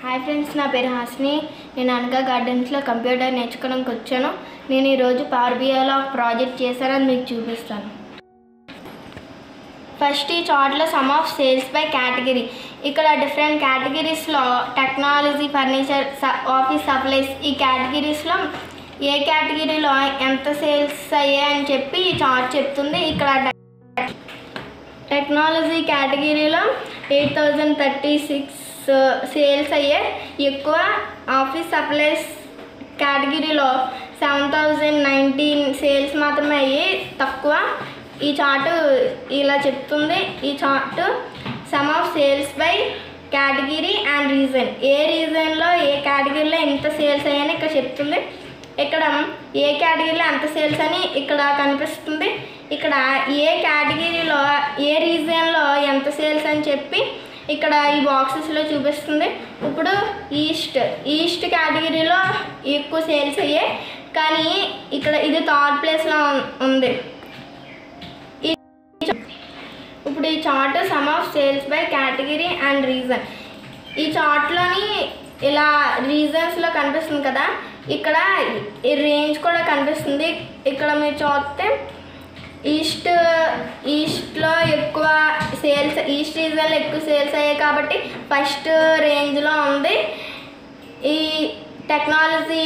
Hi friends, నా పేరు హాసిని. నేను అనగా గార్డెన్స్లో కంప్యూటర్ నేర్చుకోవడానికి వచ్చాను. నేను ఈరోజు పవర్ బిఐలో ప్రాజెక్ట్ చేశానని మీకు చూపిస్తాను. ఫస్ట్ ఈ చార్ట్లో sum of sales by category. ఇక్కడ డిఫరెంట్ కేటగిరీస్లో టెక్నాలజీ, ఫర్నిచర్, ఆఫీస్ సప్లైస్, ఈ కేటగిరీస్లో ఏ కేటగిరీలో ఎంత సేల్స్ అయ్యాయని చెప్పి ఈ చార్ట్ చెప్తుంది. ఇక్కడ టెక్నాలజీ కేటగిరీలో 8036 సేల్స్ అయ్యాయి ఎక్కువ. ఆఫీస్ సప్లైస్ కేటగిరీలో 7019 సేల్స్ మాత్రమే అయ్యాయి తక్కువ. ఈ చార్టు ఇలా చెప్తుంది. ఈ chart sum of sales by category and region. ఏ రీజన్లో ఏ కేటగిరీలో ఎంత సేల్స్ అయ్యాయని ఇక్కడ చెప్తుంది. ఇక్కడ ఏ కేటగిరీలో ఎంత సేల్స్ అని ఇక్కడ కనిపిస్తుంది. ఇక్కడ ఏ కేటగిరీలో ఏ రీజన్లో ఎంత సేల్స్ అని చెప్పి ఇక్కడ ఈ బాక్సెస్లో చూపిస్తుంది. ఇప్పుడు ఈస్ట్ కేటగిరీలో ఎక్కువ సేల్స్ అయ్యాయి, కానీ ఇక్కడ ఇది థర్డ్ ప్లేస్లో ఉంది. ఇప్పుడు ఈ chart some of sales by category and reason. ఈ చార్ట్లోని ఇలా రీజన్స్లో కనిపిస్తుంది కదా, ఇక్కడ ఈ రేంజ్ కూడా కనిపిస్తుంది. ఇక్కడ మీరు చూస్తే ఈస్ట్లో ఎక్కువ సేల్స్, ఈస్ట్ రీజన్లో ఎక్కువ సేల్స్ అయ్యాయి కాబట్టి ఫస్ట్ రేంజ్లో ఉంది. ఈ టెక్నాలజీ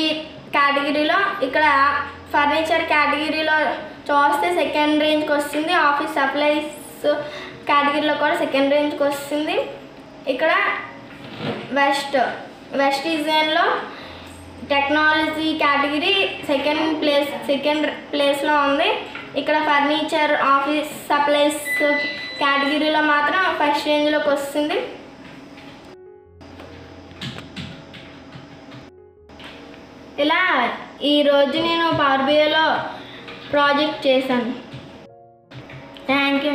కేటగిరీలో ఇక్కడ ఫర్నిచర్ కేటగిరీలో చూస్తే సెకండ్ రేంజ్కి వస్తుంది. ఆఫీస్ సప్లైస్ కేటగిరీలో కూడా సెకండ్ రేంజ్కి వస్తుంది. ఇక్కడ వెస్ట్ రీజన్లో టెక్నాలజీ కేటగిరీ సెకండ్ ప్లేస్లో ఉంది. ఇక్కడ ఫర్నిచర్, ఆఫీస్ సప్లైస్ కేటగిరీలో మాత్రం ఫస్ట్ రేంజ్లోకి వస్తుంది. ఇలా ఈరోజు నేను పవర్ బిఐలో ప్రాజెక్ట్ చేశాను. Thank you.